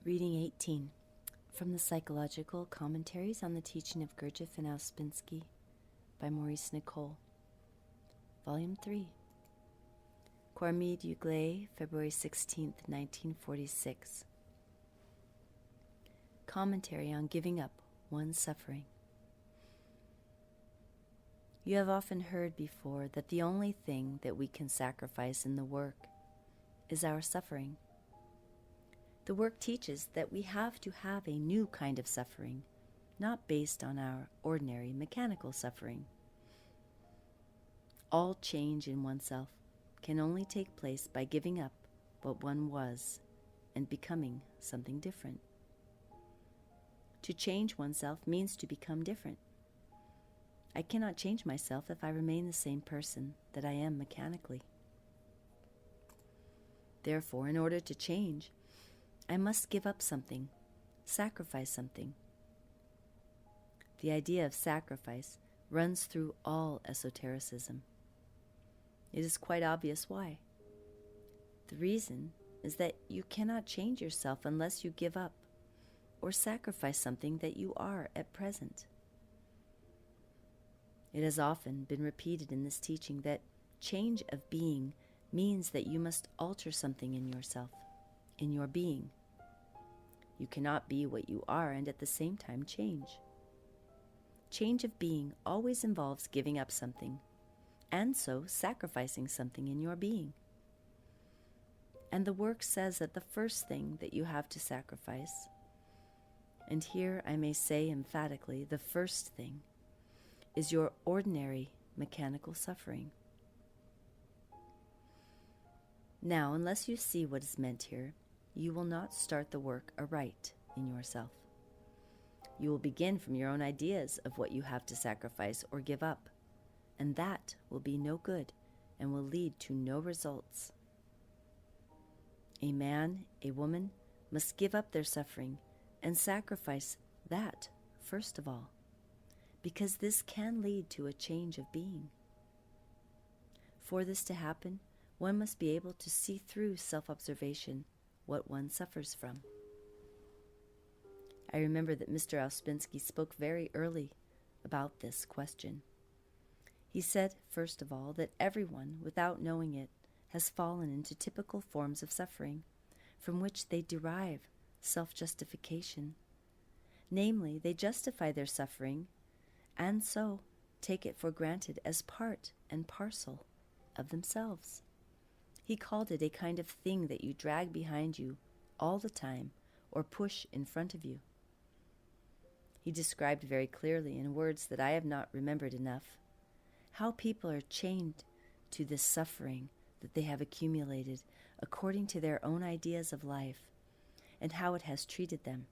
Reading 18 from the Psychological Commentaries on the Teaching of Gurdjieff and Ouspensky by Maurice Nicoll, Volume 3. Cormid Uglay, February 16, 1946. Commentary on Giving Up One's Suffering. You have often heard before that the only thing that we can sacrifice in the work is our suffering. The work teaches that we have to have a new kind of suffering, not based on our ordinary mechanical suffering. All change in oneself can only take place by giving up what one was and becoming something different. To change oneself means to become different. I cannot change myself if I remain the same person that I am mechanically. Therefore, in order to change, I must give up something, sacrifice something. The idea of sacrifice runs through all esotericism. It is quite obvious why. The reason is that you cannot change yourself unless you give up or sacrifice something that you are at present. It has often been repeated in this teaching that change of being means that you must alter something in yourself, in your being. You cannot be what you are and at the same time change. Change of being always involves giving up something, and so sacrificing something in your being. And the work says that the first thing that you have to sacrifice, and here I may say emphatically, the first thing, is your ordinary mechanical suffering. Now, unless you see what is meant here, you will not start the work aright in yourself. You will begin from your own ideas of what you have to sacrifice or give up, and that will be no good and will lead to no results. A man, a woman, must give up their suffering and sacrifice that first of all, because this can lead to a change of being. For this to happen, one must be able to see through self-observation what one suffers from. I remember that Mr. Ouspensky spoke very early about this question. He said, first of all, that everyone, without knowing it, has fallen into typical forms of suffering, from which they derive self-justification. Namely, they justify their suffering, and so take it for granted as part and parcel of themselves. He called it a kind of thing that you drag behind you all the time or push in front of you. He described very clearly, in words that I have not remembered enough, how people are chained to this suffering that they have accumulated according to their own ideas of life and how it has treated them.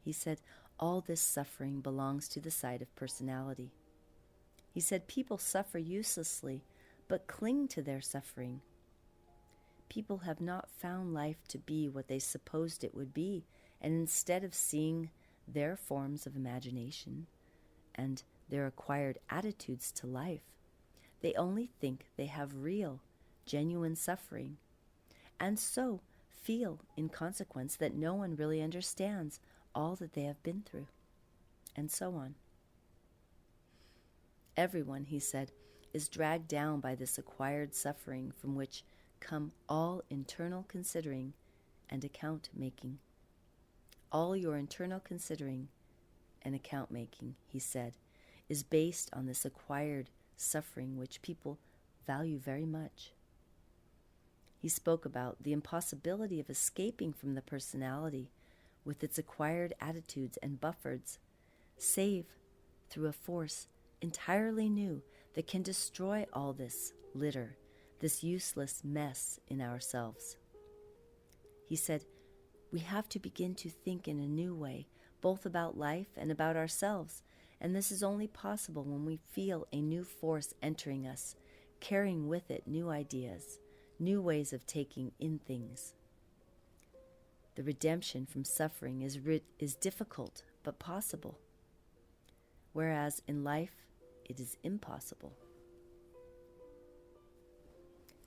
He said all this suffering belongs to the side of personality. He said people suffer uselessly but cling to their suffering. People have not found life to be what they supposed it would be, and instead of seeing their forms of imagination and their acquired attitudes to life, they only think they have real, genuine suffering, and so feel in consequence that no one really understands all that they have been through, and so on. Everyone, he said, is dragged down by this acquired suffering from which come all internal considering and account-making. All your internal considering and account-making, he said, is based on this acquired suffering which people value very much. He spoke about the impossibility of escaping from the personality with its acquired attitudes and buffers, save through a force entirely new that can destroy all this litter, this useless mess in ourselves. He said, we have to begin to think in a new way, both about life and about ourselves, and this is only possible when we feel a new force entering us, carrying with it new ideas, new ways of taking in things. The redemption from suffering is difficult but possible, whereas in life it is impossible.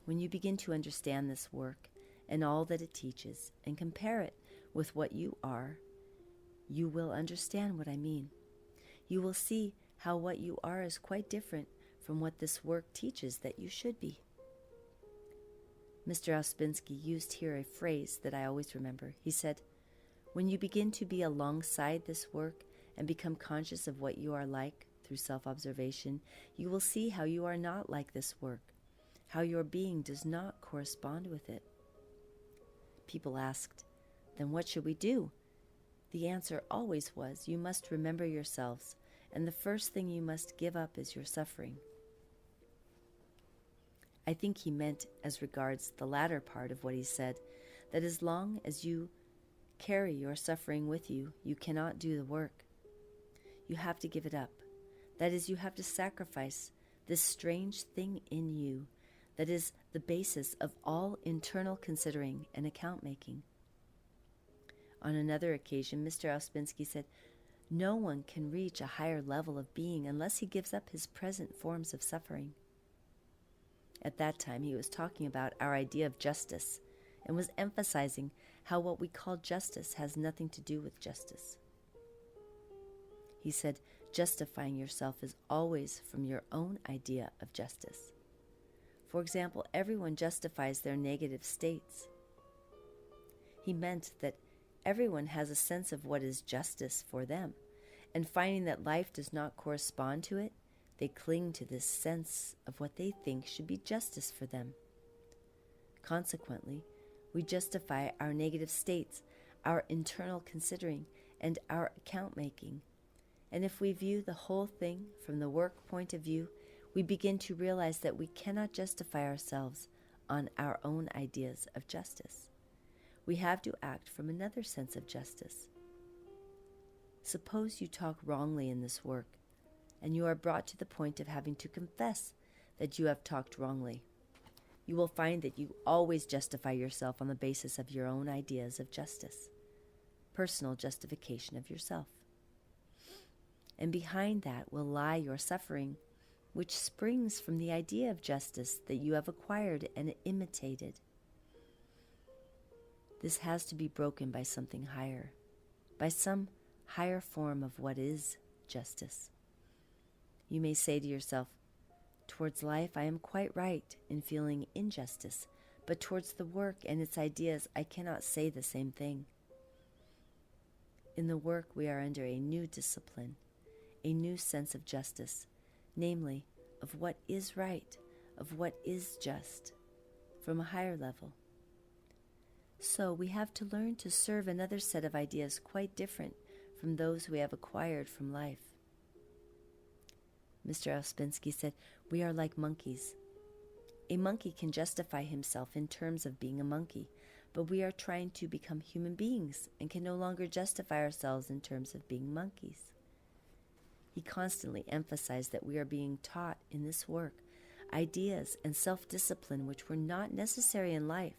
When you begin to understand this work and all that it teaches, and compare it with what you are, you will understand what I mean. You will see how what you are is quite different from what this work teaches that you should be. Mr. Ouspensky used here a phrase that I always remember. He said, "When you begin to be alongside this work and become conscious of what you are like through self-observation, you will see how you are not like this work, how your being does not correspond with it." People asked, "Then what should we do?" The answer always was, you must remember yourselves, and the first thing you must give up is your suffering. I think he meant, as regards the latter part of what he said, that as long as you carry your suffering with you, you cannot do the work. You have to give it up. That is, you have to sacrifice this strange thing in you that is the basis of all internal considering and account-making. On another occasion, Mr. Ouspensky said, "No one can reach a higher level of being unless he gives up his present forms of suffering." At that time, he was talking about our idea of justice and was emphasizing how what we call justice has nothing to do with justice. He said, justifying yourself is always from your own idea of justice. For example, everyone justifies their negative states. He meant that everyone has a sense of what is justice for them, and finding that life does not correspond to it, they cling to this sense of what they think should be justice for them. Consequently, we justify our negative states, our internal considering, and our account-making. And if we view the whole thing from the work point of view, we begin to realize that we cannot justify ourselves on our own ideas of justice. We have to act from another sense of justice. Suppose you talk wrongly in this work, and you are brought to the point of having to confess that you have talked wrongly. You will find that you always justify yourself on the basis of your own ideas of justice, personal justification of yourself. And behind that will lie your suffering, which springs from the idea of justice that you have acquired and imitated. This has to be broken by something higher, by some higher form of what is justice. You may say to yourself, towards life I am quite right in feeling injustice, but towards the work and its ideas I cannot say the same thing. In the work we are under a new discipline, a new sense of justice, namely, of what is right, of what is just, from a higher level. So we have to learn to serve another set of ideas quite different from those we have acquired from life. Mr. Ouspensky said, "We are like monkeys. A monkey can justify himself in terms of being a monkey, but we are trying to become human beings and can no longer justify ourselves in terms of being monkeys." He constantly emphasized that we are being taught in this work ideas and self-discipline which were not necessary in life.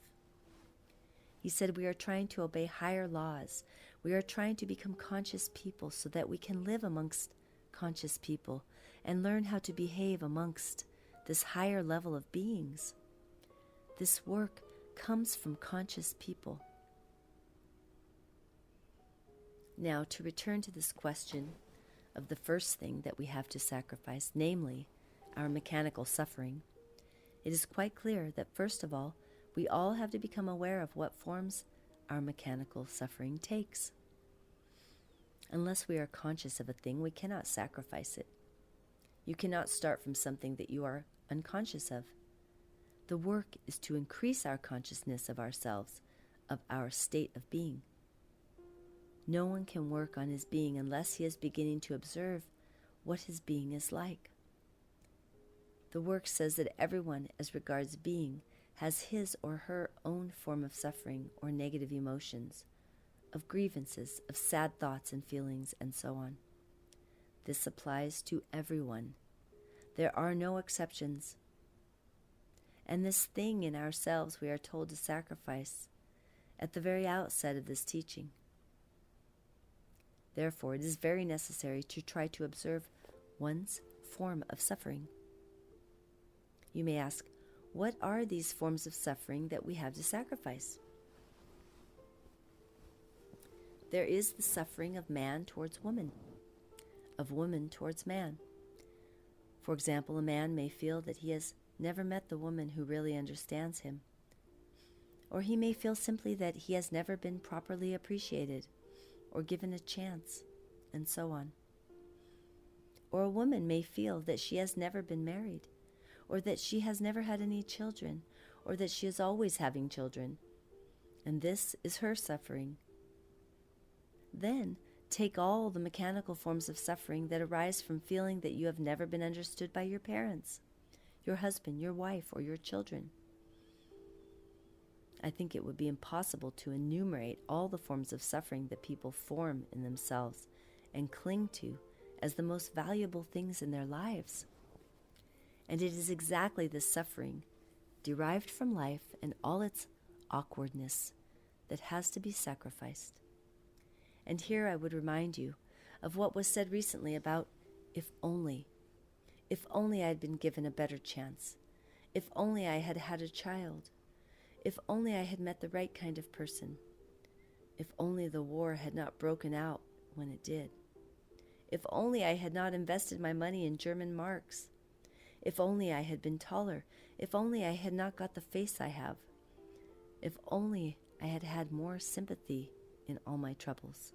He said we are trying to obey higher laws. We are trying to become conscious people so that we can live amongst conscious people and learn how to behave amongst this higher level of beings. This work comes from conscious people. Now, to return to this question of the first thing that we have to sacrifice, namely our mechanical suffering, it is quite clear that first of all, we all have to become aware of what forms our mechanical suffering takes. Unless we are conscious of a thing, we cannot sacrifice it. You cannot start from something that you are unconscious of. The work is to increase our consciousness of ourselves, of our state of being. No one can work on his being unless he is beginning to observe what his being is like. The work says that everyone, as regards being, has his or her own form of suffering or negative emotions, of grievances, of sad thoughts and feelings, and so on. This applies to everyone. There are no exceptions. And this thing in ourselves we are told to sacrifice at the very outset of this teaching. Therefore, it is very necessary to try to observe one's form of suffering. You may ask, What are these forms of suffering that we have to sacrifice? There is the suffering of man towards woman, of woman towards man. For example, a man may feel that he has never met the woman who really understands him, or he may feel simply that he has never been properly appreciated or given a chance, and so on. Or a woman may feel that she has never been married, or that she has never had any children, or that she is always having children, and this is her suffering. Then take all the mechanical forms of suffering that arise from feeling that you have never been understood by your parents, your husband, your wife, or your children. I think it would be impossible to enumerate all the forms of suffering that people form in themselves and cling to as the most valuable things in their lives. And it is exactly this suffering, derived from life and all its awkwardness, that has to be sacrificed. And here I would remind you of what was said recently about if only I had been given a better chance, if only I had had a child, if only I had met the right kind of person, if only the war had not broken out when it did, if only I had not invested my money in German marks, if only I had been taller, if only I had not got the face I have, if only I had had more sympathy in all my troubles.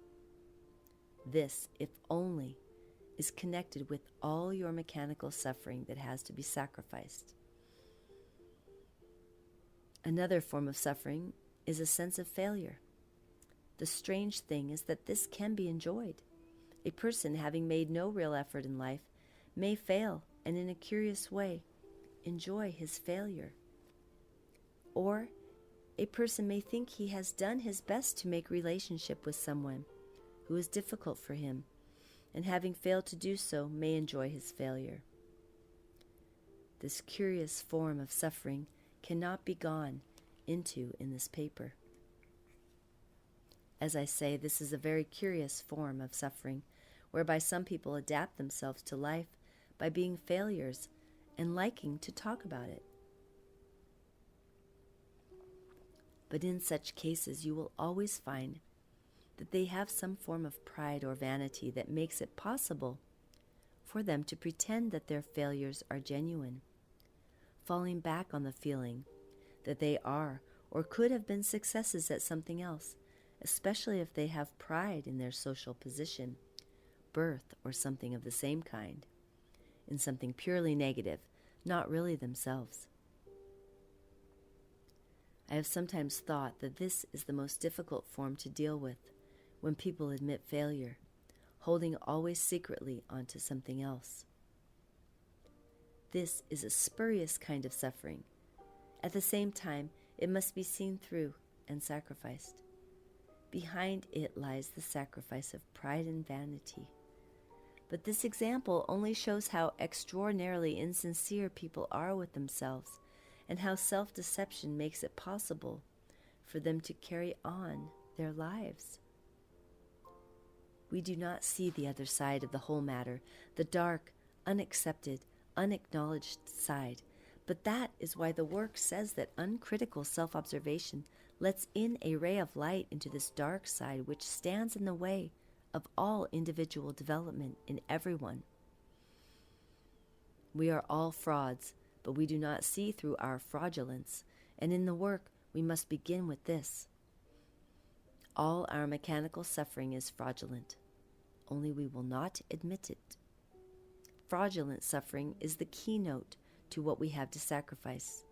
This, if only, is connected with all your mechanical suffering that has to be sacrificed. Another form of suffering is a sense of failure. The strange thing is that this can be enjoyed. A person having made no real effort in life may fail and in a curious way enjoy his failure. Or a person may think he has done his best to make relationship with someone who is difficult for him, and having failed to do so may enjoy his failure. This curious form of suffering cannot be gone into in this paper. As I say, this is a very curious form of suffering, whereby some people adapt themselves to life by being failures and liking to talk about it. But in such cases, you will always find that they have some form of pride or vanity that makes it possible for them to pretend that their failures are genuine, falling back on the feeling that they are or could have been successes at something else, especially if they have pride in their social position, birth, or something of the same kind, in something purely negative, not really themselves. I have sometimes thought that this is the most difficult form to deal with when people admit failure, holding always secretly onto something else. This is a spurious kind of suffering. At the same time, it must be seen through and sacrificed. Behind it lies the sacrifice of pride and vanity. But this example only shows how extraordinarily insincere people are with themselves, and how self-deception makes it possible for them to carry on their lives. We do not see the other side of the whole matter, the dark, unaccepted, unacknowledged side. But that is why the work says that uncritical self-observation lets in a ray of light into this dark side which stands in the way of all individual development in everyone. We are all frauds, but we do not see through our fraudulence, and in the work we must begin with this. All our mechanical suffering is fraudulent, only we will not admit it. Fraudulent suffering is the keynote to what we have to sacrifice.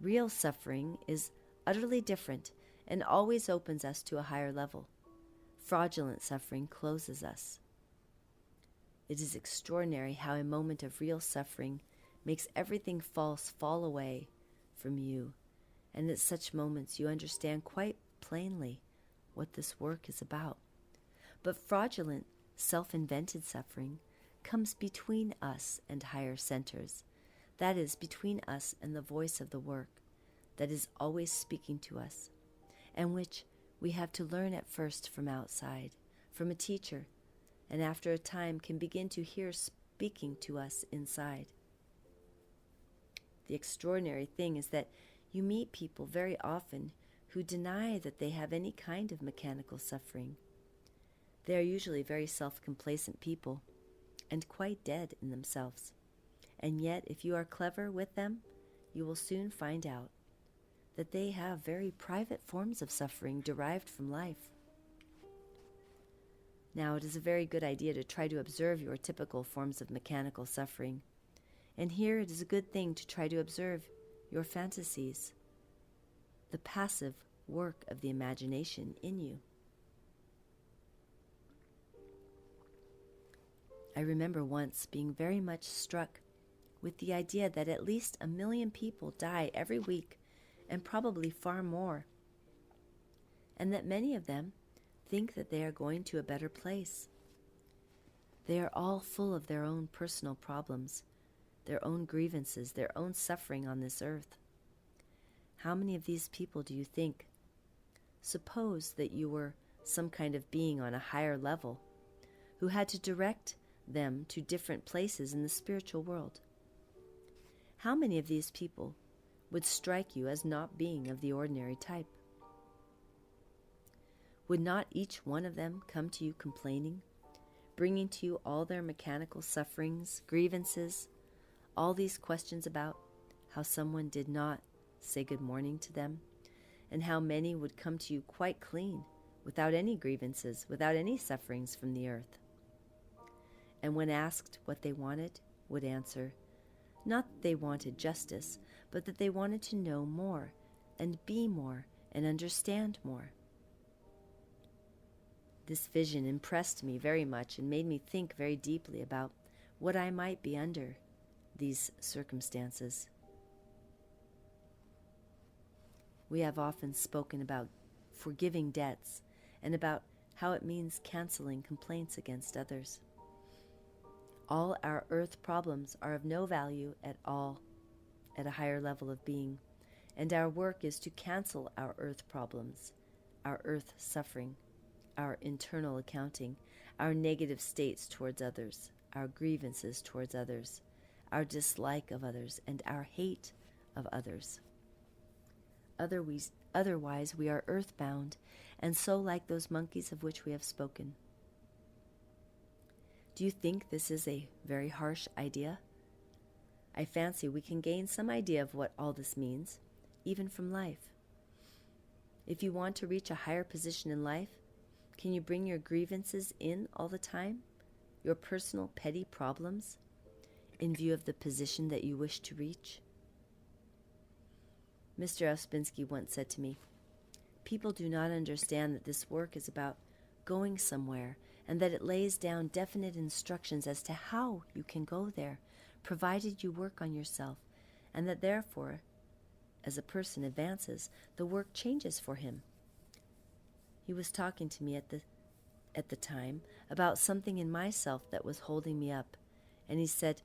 Real suffering is utterly different and always opens us to a higher level. Fraudulent suffering closes us. It is extraordinary how a moment of real suffering makes everything false fall away from you, and at such moments you understand quite plainly what this work is about. But fraudulent, self-invented suffering comes between us and higher centers, that is, between us and the voice of the work that is always speaking to us, and which we have to learn at first from outside, from a teacher, and after a time can begin to hear speaking to us inside. The extraordinary thing is that you meet people very often who deny that they have any kind of mechanical suffering. They are usually very self-complacent people and quite dead in themselves. And yet, if you are clever with them, you will soon find out that they have very private forms of suffering derived from life. Now, it is a very good idea to try to observe your typical forms of mechanical suffering. And here it is a good thing to try to observe your fantasies, the passive work of the imagination in you. I remember once being very much struck with the idea that at least 1 million people die every week, and probably far more, and that many of them think that they are going to a better place. They are all full of their own personal problems, their own grievances, their own suffering on this earth. How many of these people do you think? Suppose that you were some kind of being on a higher level who had to direct them to different places in the spiritual world. How many of these people would strike you as not being of the ordinary type? Would not each one of them come to you complaining, bringing to you all their mechanical sufferings, grievances, all these questions about how someone did not say good morning to them, and how many would come to you quite clean, without any grievances, without any sufferings from the earth? And when asked what they wanted, would answer, not that they wanted justice, but that they wanted to know more, and be more, and understand more. This vision impressed me very much and made me think very deeply about what I might be under these circumstances. We have often spoken about forgiving debts and about how it means canceling complaints against others. All our earth problems are of no value at all at a higher level of being, and our work is to cancel our earth problems, our earth suffering, our internal accounting, our negative states towards others, our grievances towards others, our dislike of others, and our hate of others. Otherwise, we are earthbound, and so like those monkeys of which we have spoken. Do you think this is a very harsh idea? I fancy we can gain some idea of what all this means, even from life. If you want to reach a higher position in life, can you bring your grievances in all the time, your personal petty problems, in view of the position that you wish to reach? Mr. Ouspensky once said to me, people do not understand that this work is about going somewhere, and that it lays down definite instructions as to how you can go there, provided you work on yourself, and that therefore, as a person advances, the work changes for him. He was talking to me at the time about something in myself that was holding me up, and he said,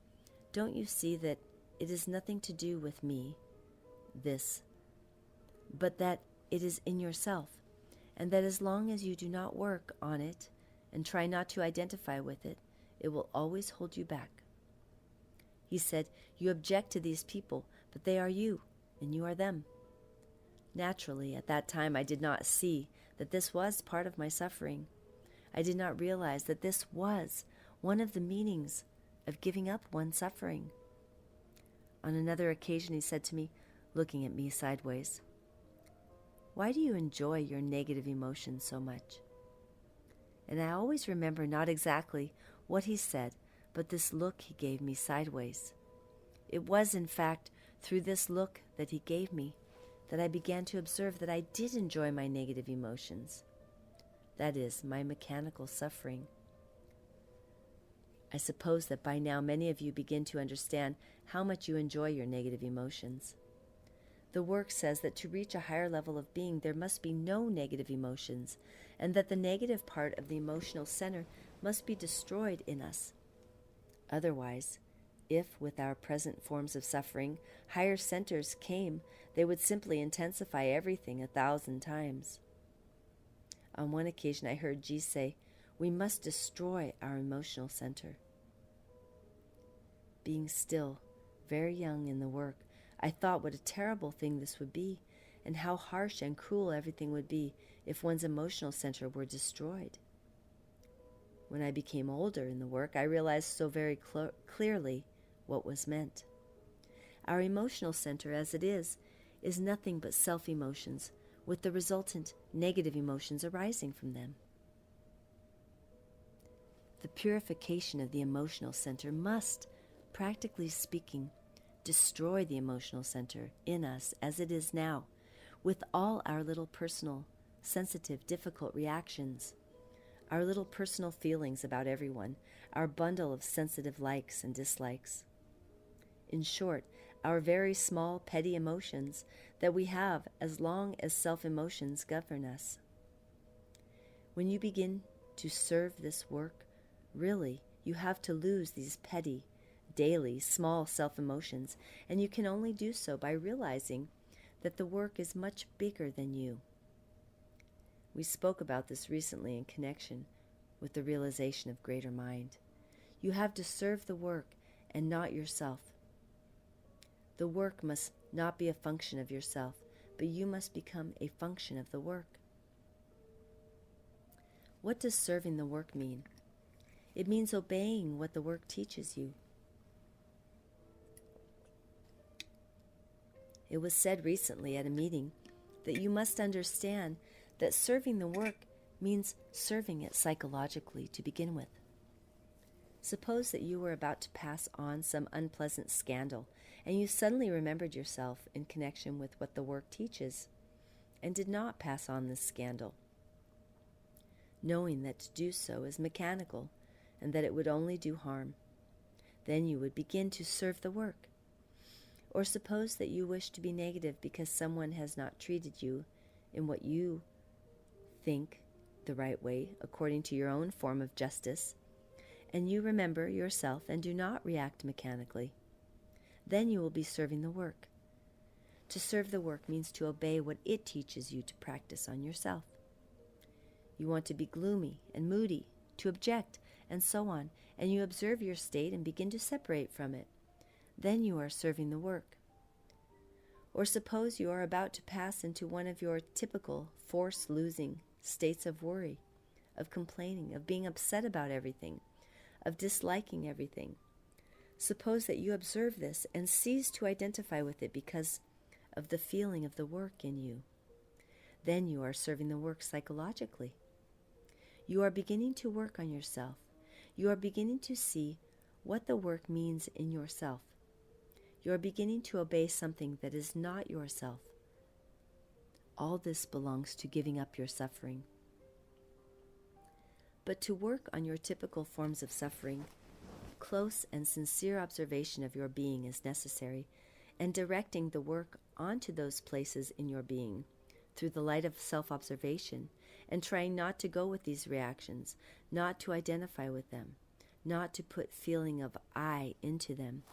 don't you see that it is nothing to do with me, this, but that it is in yourself, and that as long as you do not work on it and try not to identify with it, it will always hold you back. He said, you object to these people, but they are you, and you are them. Naturally, at that time I did not see that this was part of my suffering. I did not realize that this was one of the meanings of giving up one's suffering. On another occasion he said to me, looking at me sideways, why do you enjoy your negative emotions so much? And I always remember not exactly what he said, but this look he gave me sideways. It was, in fact, through this look that he gave me that I began to observe that I did enjoy my negative emotions. That is, my mechanical suffering. I suppose that by now many of you begin to understand how much you enjoy your negative emotions. The work says that to reach a higher level of being, there must be no negative emotions, and that the negative part of the emotional center must be destroyed in us. Otherwise, if with our present forms of suffering, higher centers came, they would simply intensify everything 1,000 times. On one occasion I heard G say, we must destroy our emotional center. Being still, very young in the work, I thought what a terrible thing this would be, and how harsh and cruel everything would be if one's emotional center were destroyed. When I became older in the work, I realized so very clearly what was meant. Our emotional center, as it is nothing but self-emotions, with the resultant negative emotions arising from them. The purification of the emotional center must, practically speaking, destroy the emotional center in us as it is now, with all our little personal, sensitive, difficult reactions, our little personal feelings about everyone, our bundle of sensitive likes and dislikes. In short, our very small, petty emotions that we have as long as self-emotions govern us. When you begin to serve this work, really, you have to lose these petty, daily, small self-emotions, and you can only do so by realizing that the work is much bigger than you. We spoke about this recently in connection with the realization of greater mind. You have to serve the work and not yourself. The work must not be a function of yourself, but you must become a function of the work. What does serving the work mean? It means obeying what the work teaches you. It was said recently at a meeting that you must understand that serving the work means serving it psychologically to begin with. Suppose that you were about to pass on some unpleasant scandal, and you suddenly remembered yourself in connection with what the work teaches, and did not pass on this scandal, knowing that to do so is mechanical, and that it would only do harm. Then you would begin to serve the work. Or suppose that you wish to be negative because someone has not treated you in what you think the right way, according to your own form of justice, and you remember yourself and do not react mechanically. Then you will be serving the work. To serve the work means to obey what it teaches you to practice on yourself. You want to be gloomy and moody, to object, and so on, and you observe your state and begin to separate from it. Then you are serving the work. Or suppose you are about to pass into one of your typical force-losing states of worry, of complaining, of being upset about everything, of disliking everything. Suppose that you observe this and cease to identify with it because of the feeling of the work in you. Then you are serving the work psychologically. You are beginning to work on yourself. You are beginning to see what the work means in yourself. You are beginning to obey something that is not yourself. All this belongs to giving up your suffering. But to work on your typical forms of suffering, close and sincere observation of your being is necessary, and directing the work onto those places in your being through the light of self-observation, and trying not to go with these reactions, not to identify with them, not to put feeling of I into them.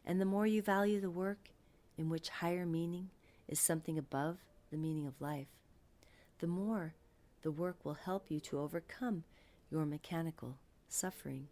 And the more you value the work, in which higher meaning is something above the meaning of life, the more the work will help you to overcome your mechanical suffering.